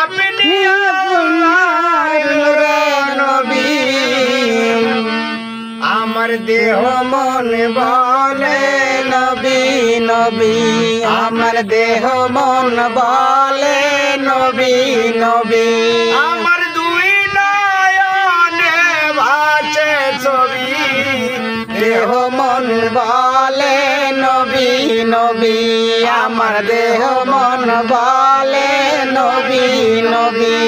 আপনি আল্লাহর নবী আমার দেহ মন বলে নবী নবী আমার দেহ মন বলে নবী নবী আমার দুই নয়নে ভাসে ছবি দেহ মন বলে নবী নবী আমার দেহ মন বলে নবী নবী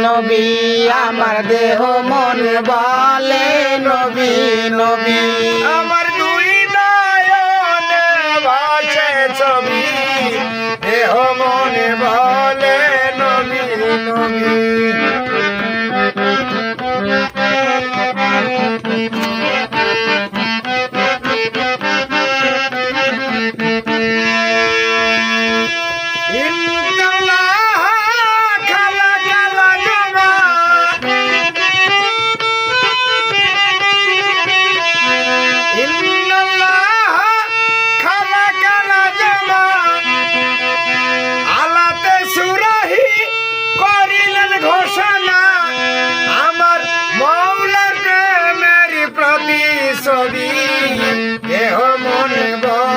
নবী আমার দেহ মন বলে নবী নবী।